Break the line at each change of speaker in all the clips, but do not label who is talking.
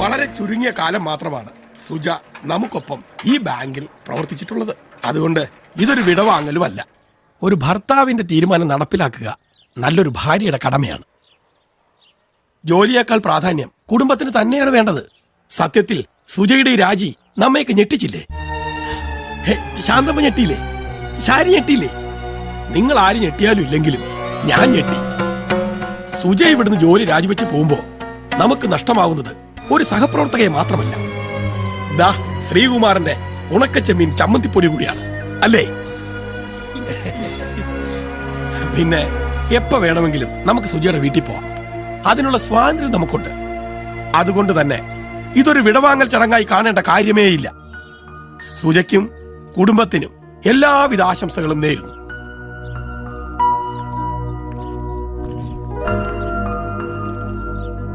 വളരെ ചുരുങ്ങിയ കാലം മാത്രമാണ് സുജ നമുക്കൊപ്പം ഈ ബാങ്കിൽ പ്രവർത്തിച്ചിട്ടുള്ളത്. അതുകൊണ്ട് ഇതൊരു വിടവാങ്ങലുമല്ല. ഒരു ഭർത്താവിന്റെ തീരുമാനം നടപ്പിലാക്കുക നല്ലൊരു ഭാര്യയുടെ കടമയാണ്. ജോലിയേക്കാൾ പ്രാധാന്യം കുടുംബത്തിന് തന്നെയാണ് വേണ്ടത്. സത്യത്തിൽ സുജയുടെ രാജി നമ്മയൊക്കെ ഞെട്ടിച്ചില്ലേ? ശാന്തമ്മ ഞെട്ടിയില്ലേ? ശാരി ഞെട്ടിയില്ലേ? നിങ്ങൾ ആര് ഞെട്ടിയാലും ഇല്ലെങ്കിലും ഞാൻ ഞെട്ടി. സുജ ഇവിടുന്ന് ജോലി രാജിവെച്ച് പോകുമ്പോ നമുക്ക് നഷ്ടമാവുന്നത് ഒരു സഹപ്രവർത്തകയെ മാത്രമല്ല, ദാ ശ്രീകുമാറിന്റെ ഉണക്കച്ചെമ്മീൻ ചമ്മന്തിപ്പൊടി കൂടിയാണ്, അല്ലേ? പിന്നെ എപ്പോ വേണമെങ്കിലും നമുക്ക് സുജയുടെ വീട്ടിൽ പോവാം. അതിനുള്ള സ്വാതന്ത്ര്യം നമുക്കുണ്ട്. അതുകൊണ്ട് തന്നെ ഇതൊരു വിടവാങ്ങൽ ചടങ്ങായി കാണേണ്ട കാര്യമേ ഇല്ല. സുജയ്ക്കും കുടുംബത്തിനും എല്ലാവിധ ആശംസകളും നേരുന്നു.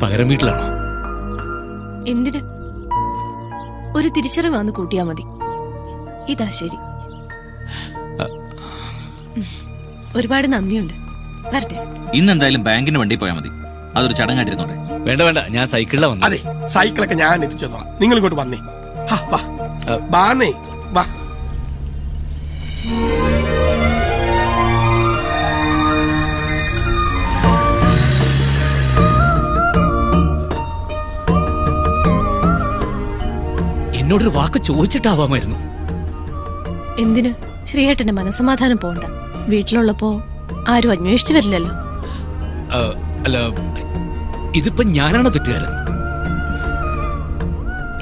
പകരം വീട്ടിലാണോ?
എന്തിന്? ഒരു തിരിച്ചറിവ് വന്ന് കൂട്ടിയാ മതി. ഇതാ ശരി. ഒരുപാട് നന്ദിയുണ്ട്. വരട്ടെ.
ഇന്നെന്തായാലും ബാങ്കിന് വണ്ടി പോയാൽ മതി. അതൊരു ചടങ്ങായിട്ടിരുന്നോട്ടെ.
വേണ്ട വേണ്ട, ഞാൻ സൈക്കിളിലാ വന്നത്.
അതെ, സൈക്കിളൊക്കെ ഞാൻ എത്തിച്ചു തന്നോളാം. നിങ്ങൾ ഇങ്ങോട്ട് വന്നേ. വാന്നേ, വാ.
എന്നോടൊരു വാക്ക് ചോദിച്ചിട്ടാവാമായിരുന്നു.
എന്തിന്? ശ്രീയേട്ടന്റെ മനസ്സമാധാനം പോണ്ട. വീട്ടിലുള്ളപ്പോ ആരും അന്വേഷിച്ചു വരില്ലല്ലോ.
അല്ല, ഇതിപ്പോ ഞാനാണോ തെറ്റുകാരൻ?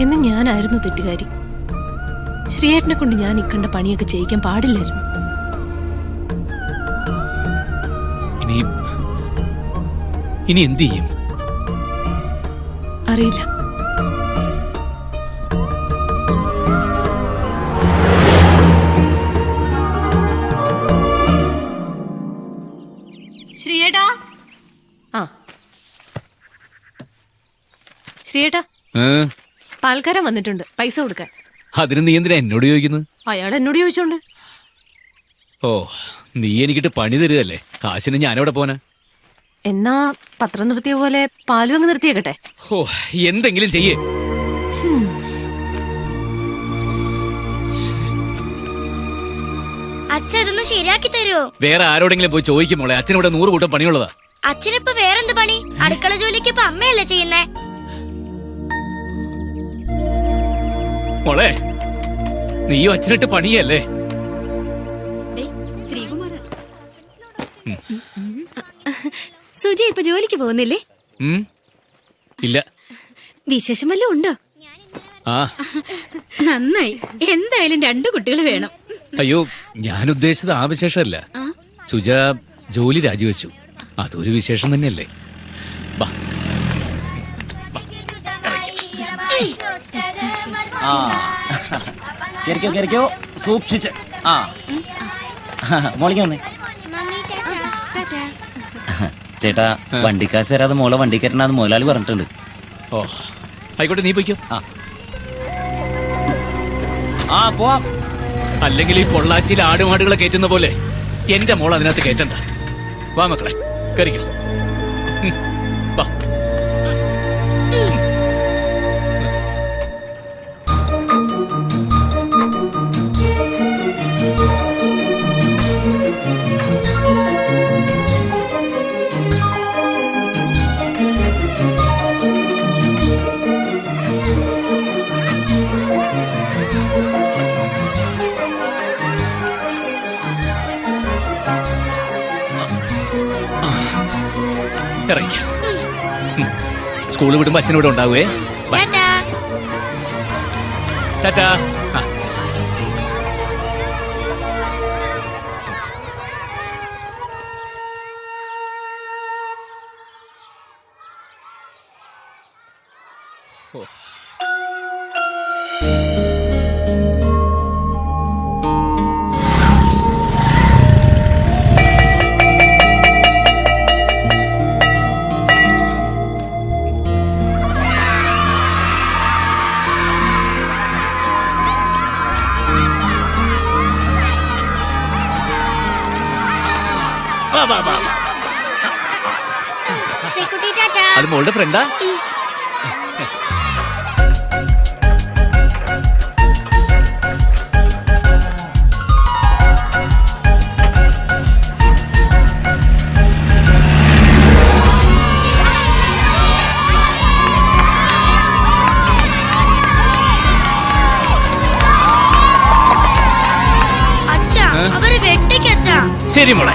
എന്ന് ഞാനായിരുന്നു തെറ്റുകാരി. ശ്രീയേട്ടനെ കൊണ്ട് ഞാൻ ഇക്കണ്ട പണിയൊക്കെ ചെയ്യിക്കാൻ പാടില്ലായിരുന്നു.
ഇനി എന്ത് ചെയ്യും?
അറിയില്ല. ശ്രീയേട്ടാ, ശ്രീയേട്ടാ, പാൽക്കാരൻ വന്നിട്ടുണ്ട്, പൈസ കൊടുക്കാൻ.
അതിന് നീ എന്തിനാ എന്നോട് ചോദിക്കുന്നത്?
അയാൾ എന്നോട് ചോദിച്ചോണ്ട്.
ഓ, നീ എനിക്കിട്ട് പണി തരുകയല്ലേ? കാശിന് ഞാനെവിടെ പോനാ?
എന്നാ പത്രം നിർത്തിയ പോലെ പാലും അങ്ങ് നിർത്തിയേക്കട്ടെ.
ഓ, എന്തെങ്കിലും ചെയ്യേ.
അച്ഛൻ ഇതൊന്ന് ശരിയാക്കി തരുമോ?
വേറെ ആരോടെങ്കിലും പോയി ചോദിക്കും മോളെ. അച്ഛനിവിടെ 100 കൂട്ടം പണിയുള്ളതാ.
അച്ഛനിപ്പോ വേറെന്ത് പണി? അടുക്കള ജോലിക്ക് ഇപ്പൊ അമ്മയല്ലേ ചെയ്യുന്നേ?
മോളെ, നീയും അച്ഛനിട്ട് പണിയല്ലേ?
സുജി ഇപ്പൊ ജോലിക്ക് പോകുന്നില്ലേ?
ഇല്ല.
വിശേഷം വല്ലതും ഉണ്ടോ?
ആ,
നന്നായി. എന്തായാലും 2 കുട്ടികൾ വേണം.
അയ്യോ, ഞാൻ ഉദ്ദേശിച്ചത് ആ വിശേഷമല്ല. സുജ ജോലി രാജിവെച്ചു. അതൊരു വിശേഷം തന്നെയല്ലേ? ബാ.
സൂക്ഷിച്ച്. മോളിക്ക് വന്നേ. ചേട്ടാ, വണ്ടിക്കാശ് തരാതെ മോളെ വണ്ടി കയറ്റണമെന്ന് മുതലാളി പറഞ്ഞിട്ടുണ്ട്.
ഓ, ആയിക്കോട്ടെ, നീ പോയിക്കോ.
പോവാം.
അല്ലെങ്കിൽ ഈ പൊള്ളാച്ചിയിൽ ആടുമാടുകളെ കയറ്റുന്ന പോലെ എന്റെ മോൾ അതിനകത്ത് കയറ്റണ്ട. വാ മക്കളെ, കയറിക്കോ. വാ. ഇറങ്ങിക്കാം. സ്കൂളിൽ വിടുമ്പോ അച്ഛനിവിടെ ഉണ്ടാവുകേ. ടാറ്റാ.
ശ്രീകുട്ടി ടാറ്റാ.
അത് മോളുടെ ഫ്രണ്ടാ? ശരി മോളെ.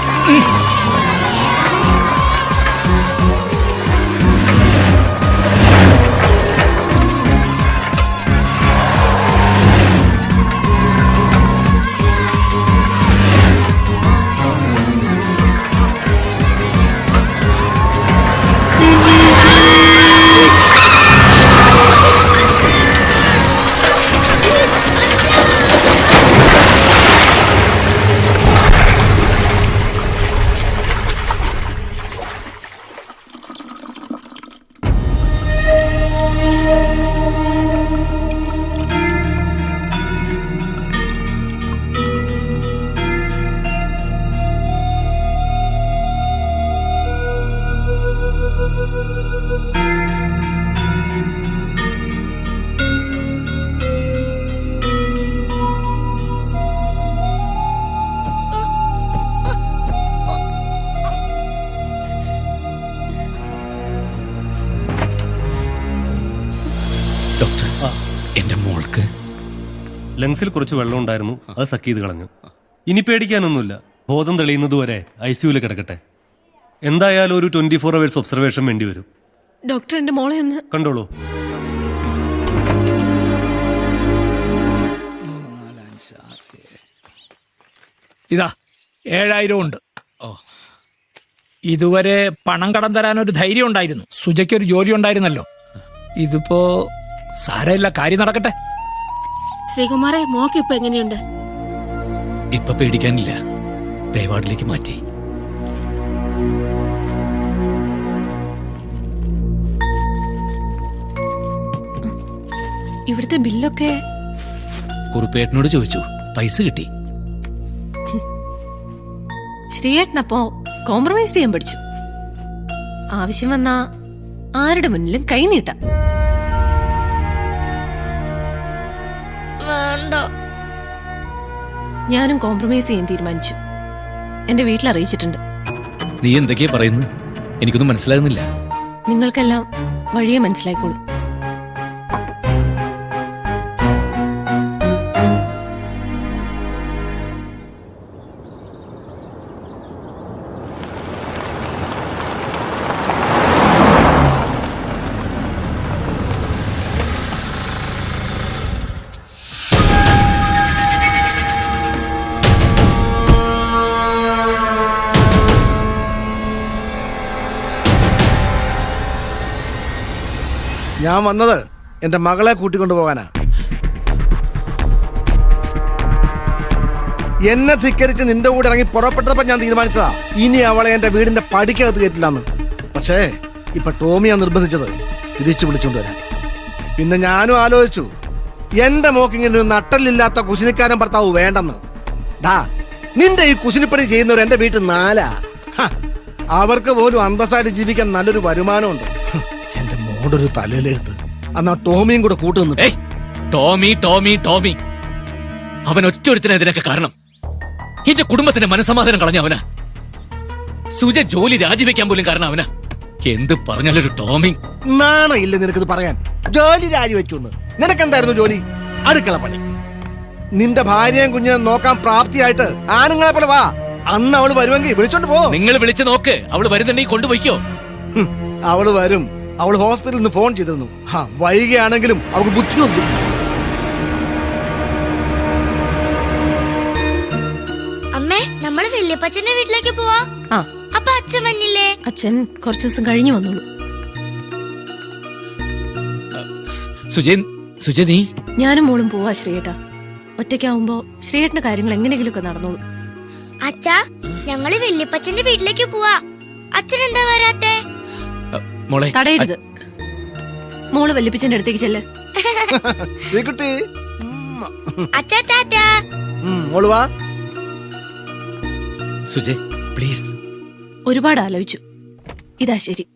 ഡോക്ടർ, എന്റെ മോൾക്ക്
ലങ്സിൽ കുറച്ച് വെള്ളം ഉണ്ടായിരുന്നു, അത് സക്ക് ചെയ്ത് കളഞ്ഞു. ഇനി പേടിക്കാനൊന്നുമില്ല. ബോധം തെളിയുന്നതുവരെ ICUവിൽ കിടക്കട്ടെ. എന്തായാലും ഒരു 24 hours ഒബ്സർവേഷൻ വേണ്ടി വരും.
ഡോക്ടർ എന്റെ മോളെ ഒന്ന്
കണ്ടോളൂ.
ഇതാ 7000 ഉണ്ട്. ഇതുവരെ പണം കടം തരാനൊരു ധൈര്യം ഉണ്ടായിരുന്നു. സുജയ്ക്കൊരു ജോലി ഉണ്ടായിരുന്നല്ലോ. ഇതിപ്പോ സാരമില്ല, കാര്യം നടക്കട്ടെ.
ശ്രീകുമാറെ, മോക്ക് ഇപ്പൊ എങ്ങനെയുണ്ട്?
ഇപ്പൊ പേടിക്കാനില്ല. പേവാർഡിലേക്ക് മാറ്റി.
ഇവിടുത്തെ ബില്ലൊക്കെ
കുറുപ്പേട്ടനോട് ചോദിച്ചു, പൈസ കിട്ടി.
ശ്രീയേട്ടനപ്പോ കോംപ്രമൈസ് ചെയ്യാൻ പഠിച്ചു. ആവശ്യം വന്നാ ആരുടെ മുന്നിലും കൈ നീട്ടാം.
വേണ്ട.
ഞാനും കോംപ്രമൈസ് ചെയ്യാൻ തീരുമാനിച്ചു. എന്റെ വീട്ടിൽ അറിയിച്ചിട്ടുണ്ട്.
നീ എന്തൊക്കെയാ പറയുന്നത്? എനിക്കൊന്നും മനസ്സിലാകുന്നില്ല.
നിങ്ങൾക്കെല്ലാം വഴിയെ മനസ്സിലായിക്കോളൂ.
ഞാൻ വന്നത് എന്റെ മകളെ കൂട്ടിക്കൊണ്ടു പോകാനാ. എന്നെ ധിക്കരിച്ച് നിന്റെ കൂടെ ഇറങ്ങി പുറപ്പെട്ടപ്പോ ഞാൻ തീരുമാനിച്ചതാ ഇനി അവളെ എന്റെ വീടിന്റെ പടിക്കകത്ത് കയറ്റില്ലാന്ന്. പക്ഷേ ഇപ്പൊ ടോമിയാ നിർബന്ധിച്ചത് തിരിച്ചു വിളിച്ചോണ്ട് വരാൻ. പിന്നെ ഞാനും ആലോചിച്ചു, എന്റെ മോക്കിങ്ങനെ ഒരു നട്ടലില്ലാത്ത കുശിനിക്കാരൻ ഭർത്താവ് വേണ്ടെന്ന്. ഡാ, നിന്റെ ഈ കുശിനിപ്പണി ചെയ്യുന്നവർ എന്റെ വീട്ടിൽ 4. അവർക്ക് പോലും അന്തസ്സായിട്ട് ജീവിക്കാൻ നല്ലൊരു വരുമാനമുണ്ട്. എന്റെ മോടൊരു തലയിലെടുത്ത് അന്നാ ടോമിയും കൂടെ കൂട്ടുന്നു.
ടോമി ടോമി ടോമി അവൻ ഒറ്റൊരുത്തിനെതിരൊക്കെ കാരണം. എന്റെ കുടുംബത്തിന്റെ മനസ്സമാധാനം കളഞ്ഞ അവനാ. സുജ ജോലി രാജിവെക്കാൻ പോലും കാരണം അവനാ. എന്ത് പറഞ്ഞാലൊരു ടോമി.
നാണയില്ല നിനക്കിത് പറയാൻ? ജോലി രാജിവെച്ചു. നിനക്കെന്തായിരുന്നു ജോലി? അടുക്കള പണി. നിന്റെ ഭാര്യയും കുഞ്ഞിനെ നോക്കാൻ പ്രാപ്തിയായിട്ട് ആണുങ്ങളെ പോലെ വാ. അന്ന് അവള് വരുമെങ്കിൽ വിളിച്ചോണ്ട് പോ.
നിങ്ങൾ വിളിച്ചു നോക്ക്. അവള് വരുന്നുണ്ടെങ്കിൽ കൊണ്ടുപോയിക്കോ.
അവള് വരും. അവള് ഹോസ്പിറ്റലിൽ നിന്ന് ഫോൺ ചെയ്തിരുന്നു. വൈകിയാണെങ്കിലും അവൾക്ക് ബുദ്ധി ഒന്നും.
അമ്മേ, നമ്മള് വല്യപ്പച്ചന്റെ വീട്ടിലേക്ക് പോവാ. അപ്പൊ അച്ഛൻ വന്നില്ലേ?
അച്ഛൻ കുറച്ചു ദിവസം കഴിഞ്ഞു വന്നോളൂ.
സുജ നീ?
ഞാനും മോളും പോവാ ശ്രീയേട്ടാ. ഒറ്റയ്ക്കാവുമ്പോ ശ്രീയേട്ടന്റെ കാര്യങ്ങൾ എങ്ങനെയെങ്കിലുമൊക്കെ നടന്നോളൂ.
അച്ഛാ, ഞങ്ങള് വല്യപ്പച്ചന്റെ വീട്ടിലേക്ക് പോവാ. അച്ഛൻ എന്താ വരാത്തെ?
തടയരുത്. മോള് വല്യപ്പച്ചന്റെ അടുത്തേക്ക് ചെല്ല്.
അച്ഛാ, ടാറ്റാ.
സുജയ് പ്ലീസ്.
ഒരുപാട് ആലോചിച്ചു. ഇതാ ശരി.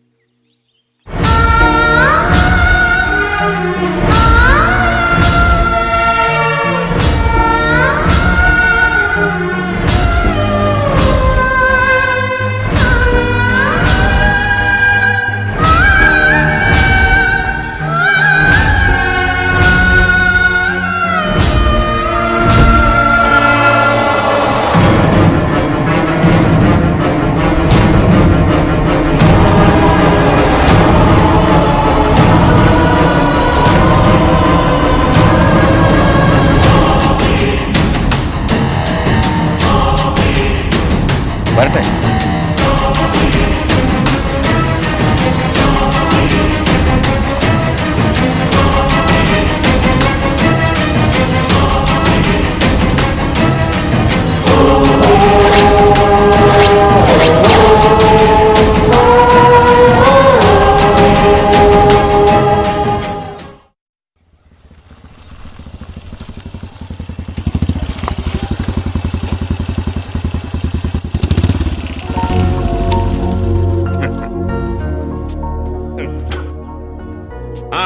ആ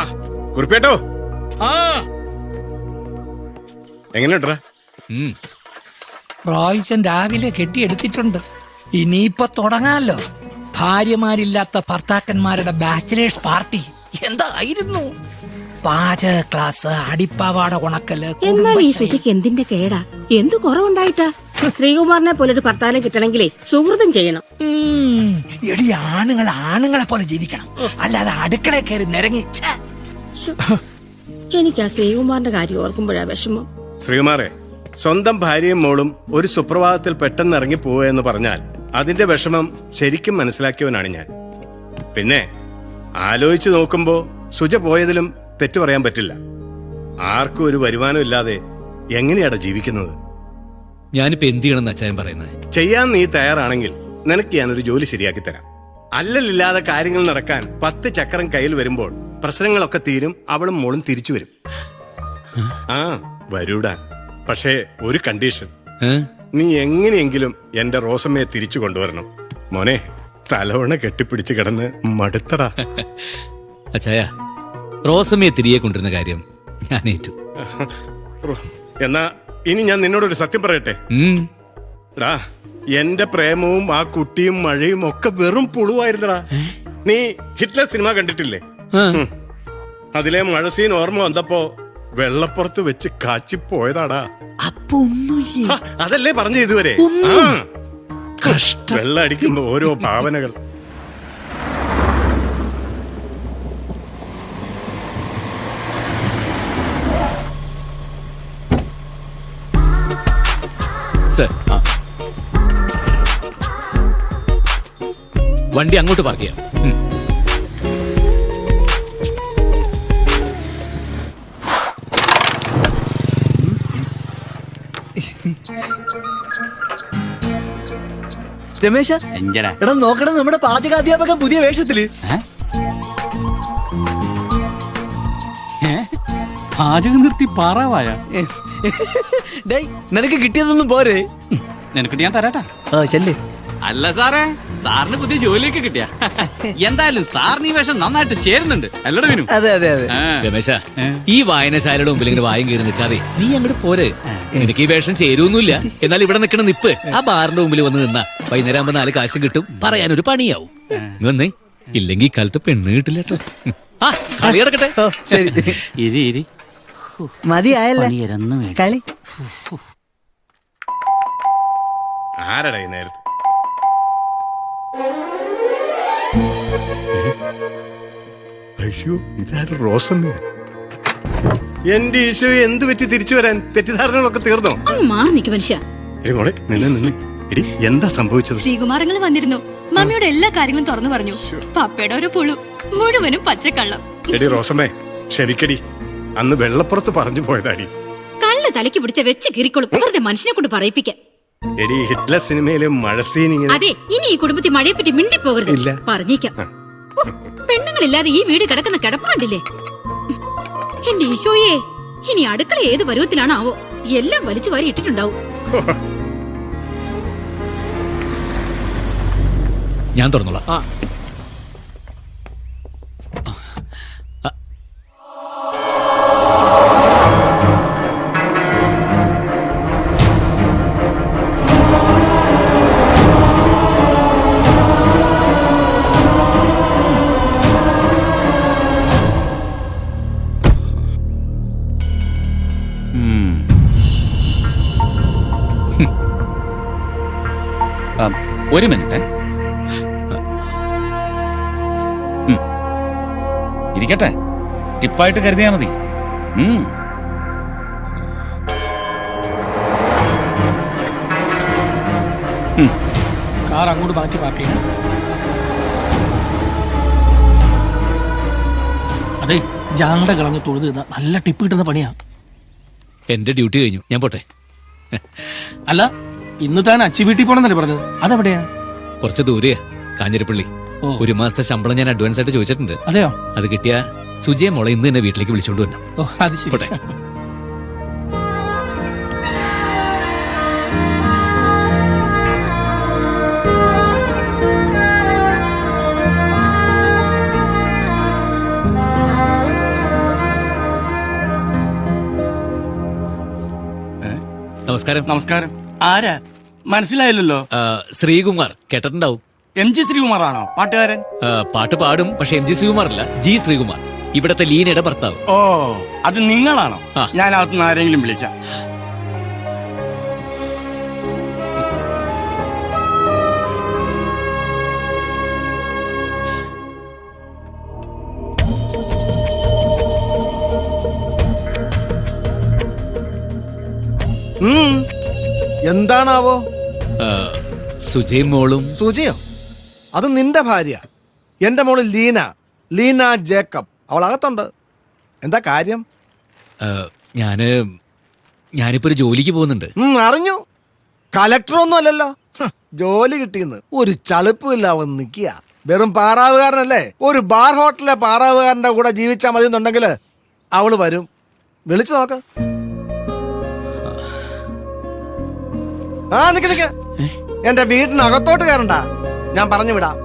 കുറിപ്പേട്ടോ
ആ
എങ്ങനെയുണ്ടാ?
പ്രാവശ്യം രാവിലെ കെട്ടിയെടുത്തിട്ടുണ്ട്. ഇനിയിപ്പൊ തുടങ്ങാലോ. ഭാര്യമാരില്ലാത്ത ഭർത്താക്കന്മാരുടെ ബാച്ചിലേഴ്സ് പാർട്ടി എന്തായിരുന്നു? പാചക ക്ലാസ്, അടിപ്പാവാട ഉണക്കല്.
എന്നാൽ ഈ ശുചിക്ക് എന്തിന്റെ കേടാ? എന്തു കുറവുണ്ടായിട്ടാ? ശ്രീകുമാറിനെ പോലൊരു ഭർത്താവിനെ കിട്ടണമെങ്കിലേ സുഹൃതം ചെയ്യണം.
എടി, ആണുങ്ങളെ പോലെ ജീവിക്കണം, അല്ലാതെ അടുക്കള കയറി നിരങ്ങി.
എനിക്ക് ആ ശ്രീകുമാറിന്റെ കാര്യം ഓർക്കുമ്പോഴാ വിഷമം.
ശ്രീകുമാറെ, സ്വന്തം ഭാര്യയും മോളും ഒരു സുപ്രഭാതത്തിൽ പെട്ടെന്ന് ഇറങ്ങി പോവുക എന്ന് പറഞ്ഞാൽ അതിന്റെ വിഷമം ശരിക്കും മനസ്സിലാക്കിയവനാണ് ഞാൻ. പിന്നെ ആലോചിച്ചു നോക്കുമ്പോ സുജ പോയതിലും തെറ്റു പറയാൻ പറ്റില്ല. ആർക്കും ഒരു വരുമാനം ഇല്ലാതെ എങ്ങനെയാടാ ജീവിക്കുന്നത്?
ഞാനിപ്പോ എന്ത് ചെയ്യണമെന്ന് അച്ചായൻ പറയുന്നത്?
ചെയ്യാൻ നീ തയ്യാറാണെങ്കിൽ നിനക്ക് ഞാനൊരു ജോലി ശരിയാക്കി തരാം. അല്ലലില്ലാതെ കാര്യങ്ങൾ നടക്കാൻ 10 ചക്രം കയ്യിൽ വരുമ്പോൾ പ്രശ്നങ്ങളൊക്കെ തീരും, അവളും മോളും തിരിച്ചു വരും. ആ വരൂടാ, പക്ഷേ ഒരു കണ്ടീഷൻ. നീ എങ്ങനെയെങ്കിലും എന്റെ റോസമ്മയെ തിരിച്ചു കൊണ്ടുവരണം. മോനെ, തലവണ കെട്ടിപ്പിടിച്ച് കിടന്ന് മടുത്തടാ.
അച്ചായ, റോസമ്മയെ തിരികെ കൊണ്ടിരുന്ന കാര്യം ഞാൻ ഏറ്റു.
എന്നാ ഇനി ഞാൻ നിന്നോടൊരു സത്യം പറയട്ടെ. ടാ, എന്റെ പ്രേമവും ആ കുട്ടിയും മഴയും ഒക്കെ വെറും പുളുവായിരുന്നടാ. നീ ഹിറ്റ്ലർ സിനിമ കണ്ടിട്ടില്ലേ? അതിലെ മഴ സീൻ ഓർമ്മ വന്നപ്പോ വെള്ളപ്പുറത്ത് വെച്ച് കാച്ചിപ്പോയതാടാ.
അപ്പൊ ഒന്നുമില്ല.
അതല്ലേ പറഞ്ഞു ഇതുവരെ. വെള്ളം അടിക്കുമ്പോ ഓരോ ഭാവനകൾ.
വണ്ടി അങ്ങോട്ട് പാർക്ക് ചെയ്യാം.
രമേശ, എടാ നോക്കണം, നമ്മുടെ പാചകാധ്യാപകൻ പുതിയ വേഷത്തില്.
പാചകം നിർത്തി പാറാവായ.
ഡേയ്, നിനക്ക് കിട്ടിയതൊന്നും പോരെ?
നിനക്കിട്ട് ഞാൻ തരാട്ടാ.
ചെല്ലേ.
അല്ല സാറേ, സാറിന് പുതിയ ജോലിയൊക്കെ കിട്ടിയ. എന്തായാലും സാറിന് ഈ വേഷം നന്നായിട്ട് ചേരുന്നുണ്ട്, അല്ലട വിനു?
അതെ അതെ അതെ.
രമേശ, ഈ വായനശാലയുടെ മുമ്പിൽ ഇങ്ങനെ വായും കയറി നിൽക്കാതെ നീ അങ്ങോട്ട് പോരെ. എനിക്ക് ഈ വേഷം ചേരുവൊന്നുമില്ല. എന്നാൽ ഇവിടെ നിൽക്കണ നിപ്പ് ആ ബാറിന്റെ മുമ്പിൽ വന്ന് നിന്നാ വൈകുന്നേരം ആകുമ്പോ 4 കാശും കിട്ടും, പറയാനൊരു പണിയാവും. വന്നേ, ഇല്ലെങ്കിൽ ഈ കാലത്ത് പെണ്ണ് കിട്ടില്ല കേട്ടോ. ആ കളി കിടക്കട്ടെ.
ശരി, മതിയായല്ലേ കളി?
ആരടാ ഈ നേരത്ത്? അയ്യോ, ഇതാരും റോസമ്മ. എന്റെ ഈശോ, എന്ത് പറ്റി തിരിച്ചു വരാൻ? തെറ്റിദ്ധാരണകളൊക്കെ തീർന്നോ?
മാറി നിൽക്കും മനുഷ്യ.
എടി, എന്താ സംഭവിച്ചത്?
ശ്രീകുമാരങ്ങൾ വന്നിരുന്നു. മമ്മിയുടെ എല്ലാ കാര്യങ്ങളും തുറന്നു പറഞ്ഞു. പപ്പയുടെ ഒരു പുളു മുഴുവനും പച്ചക്കള്ളം.
എടി റോസമ്മേ, ക്ഷമിക്കടി. അന്ന് വെള്ളപ്പുറത്ത് പറഞ്ഞു പോയതാടി.
കള്ള് തലയ്ക്ക് പിടിച്ച വെച്ച് കീറിക്കൊള്ളും, വെറുതെ മനുഷ്യനെ കൊണ്ട് പറയിപ്പിക്കാൻ.
എടി, ഹിറ്റ്ലർ സിനിമയിലെ മഴ സീൻ ഇങ്ങനെ.
അതെ, ഇനി ഈ കുടുംബത്തിൽ മഴയെ പറ്റി മിണ്ടിപ്പോകരുത്. പറഞ്ഞേക്കാം. പെണ്ണുങ്ങളില്ലാതെ ഈ വീട് കിടക്കുന്ന കിടപ്പ് കണ്ടില്ലേ? എന്റെ ഈശോയെ, ഇനി അടുക്കള ഏത് പരുവത്തിലാണാവോ? എല്ലാം വലിച്ചു വാരി ഇട്ടിട്ടുണ്ടാവും.
ഞാൻ തുറന്നോളാം.
ഒരു മിനിറ്റ് ഇരിക്കട്ടെ, ടിപ്പായിട്ട് കരുതിയാ മതി.
കാർ അങ്ങോട്ട് മാറ്റി പാർക്ക് ചെയ്യാം. അതെ, ജാങ്ങളുടെ കളഞ്ഞ് തൊഴുത് നല്ല ടിപ്പ് കിട്ടുന്ന പണിയാ.
എന്റെ ഡ്യൂട്ടി കഴിഞ്ഞു, ഞാൻ പോട്ടെ.
അല്ല, ഇന്ന് താൻ അച്ചി വീട്ടിൽ പോണെന്നല്ലേ പറഞ്ഞത്? അതെവിടെയാ?
കുറച്ച് ദൂരെയാ, കാഞ്ഞിരപ്പള്ളി. 1 മാസത്തെ ശമ്പളം ഞാൻ അഡ്വാൻസ് ആയിട്ട് ചോദിച്ചിട്ടുണ്ട്.
അതെയോ?
അത് കിട്ടിയ സുജയ മോളെ ഇന്ന് തന്നെ വീട്ടിലേക്ക് വിളിച്ചോണ്ട് വരണം.
ഓ, അത് ശരി.
പോട്ടെ. നമസ്കാരം.
നമസ്കാരം. ആരാ മനസ്സിലായില്ലല്ലോ?
ശ്രീകുമാർ കേട്ടിട്ടുണ്ടാവും.
MG ശ്രീകുമാറാണോ പാട്ടുകാരൻ?
പാട്ട് പാടും, പക്ഷെ MG ശ്രീകുമാർ അല്ല, G ശ്രീകുമാർ, ഇവിടത്തെ ലീനയുടെ ഭർത്താവ്.
ഓ, അത് നിങ്ങളാണോ?
ആ.
ഞാൻ അകത്തുനിന്ന് ആരെങ്കിലും വിളിക്കാം.
എന്താണാവോ?
സുജയും മോളും.
സുജിയോ? അത് നിന്റെ ഭാര്യ. എന്റെ മോള് ലീന ജേക്കബ്. അവൾ അകത്തുണ്ട്. എന്താ കാര്യം?
ഞാനിപ്പോ ഒരു ജോലിക്ക് പോകുന്നുണ്ട്.
അറിഞ്ഞു. കലക്ടറൊന്നും അല്ലല്ലോ. ജോലി കിട്ടിയെന്ന് ഒരു ചളുപ്പില്ല അവൻ നിക്കുക. വെറും പാറാവുകാരനല്ലേ? ഒരു ബാർ ഹോട്ടലിലെ പാറാവുകാരന്റെ കൂടെ ജീവിച്ചാൽ മതി എന്നുണ്ടെങ്കിൽ അവള് വരും. വിളിച്ചു നോക്ക്. നിക്ക് എന്റെ വീടിനകത്തോട്ട് കയറണ്ട, ഞാൻ പറഞ്ഞു വിടാം.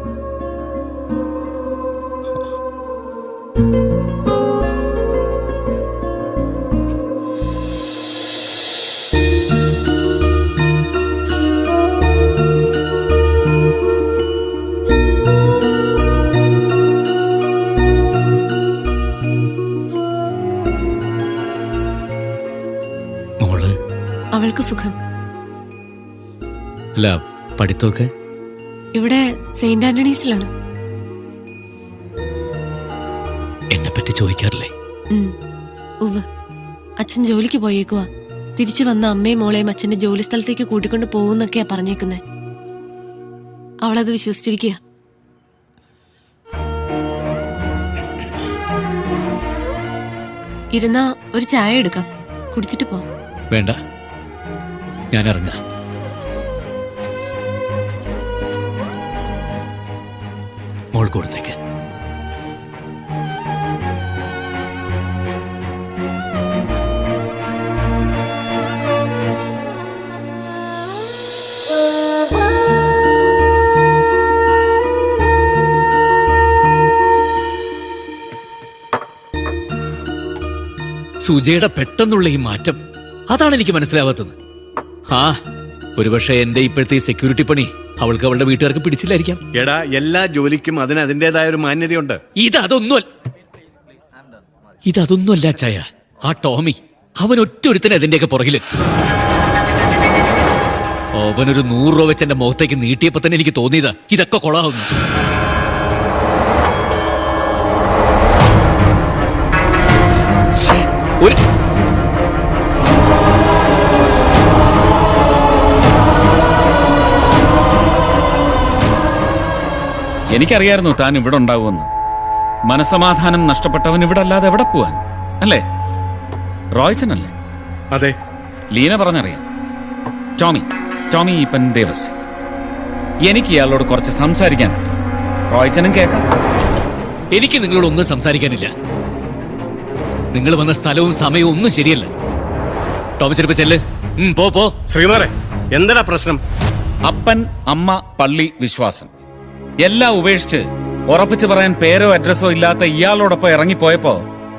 മോള്?
അവൾക്ക് സുഖം.
അല്ല, പഠിത്തമൊക്കെ?
ഇവിടെ സെയിന്റ് ആന്റണീസിലാണ്.
എന്നെ പറ്റി ചോദിക്കാറില്ലേ?
ഉവ്വ്. അച്ഛൻ ജോലിക്ക് പോയേക്കുവാ. തിരിച്ചു വന്ന അമ്മയും മോളെയും അച്ഛന്റെ ജോലി സ്ഥലത്തേക്ക് കൂട്ടിക്കൊണ്ട് പോകുന്നൊക്കെയാ പറഞ്ഞേക്കുന്നേ. അവളത് വിശ്വസിച്ചിരിക്കുക. ഇരുന്നാ ഒരു ചായ എടുക്കാം, കുടിച്ചിട്ട് പോ.
വേണ്ട, ഞാൻ ഇറങ്ങാം. മോൾ കൊടുത്തേക്ക്. സുജയുടെ പെട്ടെന്നുള്ള ഈ മാറ്റം, അതാണ് എനിക്ക് മനസ്സിലാവാത്തത്. ഒരുപക്ഷെ എന്റെ ഇപ്പോഴത്തെ സെക്യൂരിറ്റി പണി അവൾക്ക് അവളുടെ വീട്ടുകാർക്ക് പിടിച്ചില്ലായിരിക്കാം.
എടാ, എല്ലാ ജോലിക്കും അതിന് അതിൻ്റെതായ ഒരു മാന്യതയുണ്ട്.
ഇതൊന്നുമല്ല ചായ. ആ ടോമി, അവൻ ഒറ്റൊരുത്തനെ അതിന്റെയൊക്കെ പുറകില്. അവനൊരു 100 രൂപ വെച്ച് എന്റെ മുഖത്തേക്ക് നീട്ടിയപ്പോ തന്നെ എനിക്ക് തോന്നിയതാ ഇതൊക്കെ കൊളാവുന്നു.
എനിക്കറിയായിരുന്നു താൻ ഇവിടെ ഉണ്ടാവുമെന്ന്. മനസമാധാനം നഷ്ടപ്പെട്ടവൻ ഇവിടെ അല്ലാതെ എവിടെ പോവാൻ, അല്ലേ? റോയ്ച്ചനല്ലേ?
അതെ.
ലീന പറഞ്ഞറിയാം. ടോമി ഈപ്പൻ ദേവസ്. എനിക്ക് ഇയാളോട് കുറച്ച് സംസാരിക്കാനുണ്ട്. റോയ്ച്ചനും കേൾക്കാം.
എനിക്ക് നിങ്ങളോട് ഒന്നും സംസാരിക്കാനില്ല. നിങ്ങൾ വന്ന സ്ഥലവും സമയവും ഒന്നും ശരിയല്ല. ടോമി ചെറുപ്പം ചെല്ല്. പോ.
ശ്രീമാരെ, എന്താ പ്രശ്നം?
അപ്പൻ, അമ്മ, പള്ളി, വിശ്വാസം എല്ലാം ഉപേക്ഷിച്ച് ഉറപ്പിച്ചു പറയാൻ പേരോ അഡ്രസ്സോ ഇല്ലാത്ത ഇയാളോടൊപ്പം ഇറങ്ങിപ്പോയപ്പോ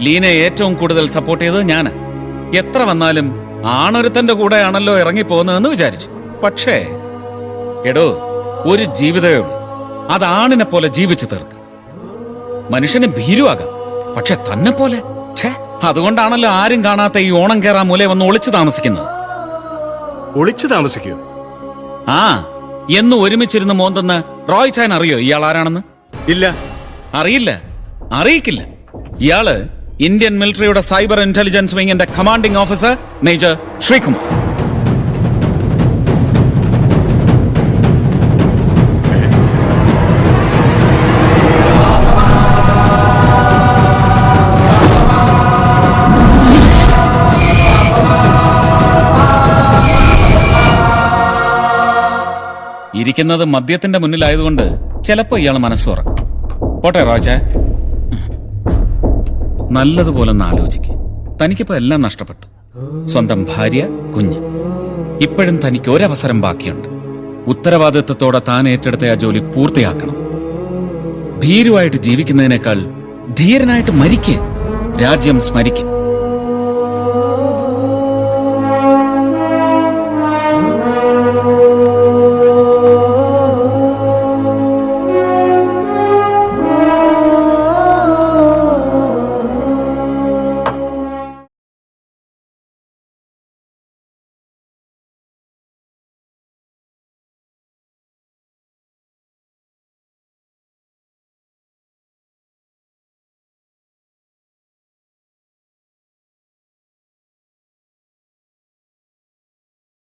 ലീനയെ ഏറ്റവും കൂടുതൽ സപ്പോർട്ട് ചെയ്തത് ഞാന്. എത്ര വന്നാലും ആണൊരുത്തന്റെ കൂടെയാണല്ലോ ഇറങ്ങിപ്പോകുന്നതെന്ന് വിചാരിച്ചു. പക്ഷേ എടോ, ഒരു ജീവിതമേ ഉള്ളൂ. അത് ആണിനെ പോലെ ജീവിച്ചു തീർക്കും. മനുഷ്യന് ഭീരുവാകാം, പക്ഷെ തന്നെ പോലെ. അതുകൊണ്ടാണല്ലോ ആരും കാണാത്ത ഈ ഓണം കേറാ മൂലെ വന്ന് ഒളിച്ചു താമസിക്കുന്നത്.
ഒളിച്ചു താമസിക്കൂ?
എന്ന് ഒരുമിച്ചിരുന്ന് മോന്തെന്ന് റോയ് ചാൻ അറിയോ ഇയാൾ ആരാണെന്ന്?
ഇല്ല.
അറിയിക്കില്ല. ഇയാള് ഇന്ത്യൻ മിലിറ്ററിയുടെ സൈബർ ഇന്റലിജൻസ് വിങ്ങിന്റെ കമാൻഡിംഗ് ഓഫീസർ മേജർ ശ്രീകുമാർ. ഇരിക്കുന്നത് മദ്യത്തിന്റെ മുന്നിലായതുകൊണ്ട് ചിലപ്പോ ഇയാൾ മനസ്സ് തുറക്കും. പോട്ടെ റോജ, നല്ലതുപോലെ ഒന്ന് ആലോചിക്ക്. തനിക്കിപ്പോ എല്ലാം നഷ്ടപ്പെട്ടു. സ്വന്തം ഭാര്യ, കുഞ്ഞ്. ഇപ്പോഴും തനിക്ക് ഒരവസരം ബാക്കിയുണ്ട്. ഉത്തരവാദിത്വത്തോടെ താൻ ഏറ്റെടുത്ത ആ ജോലി പൂർത്തിയാക്കണം. ഭീരുവായിട്ട് ജീവിക്കുന്നതിനേക്കാൾ ധീരനായിട്ട് മരിക്കേ. രാജ്യം സ്മരിക്കും.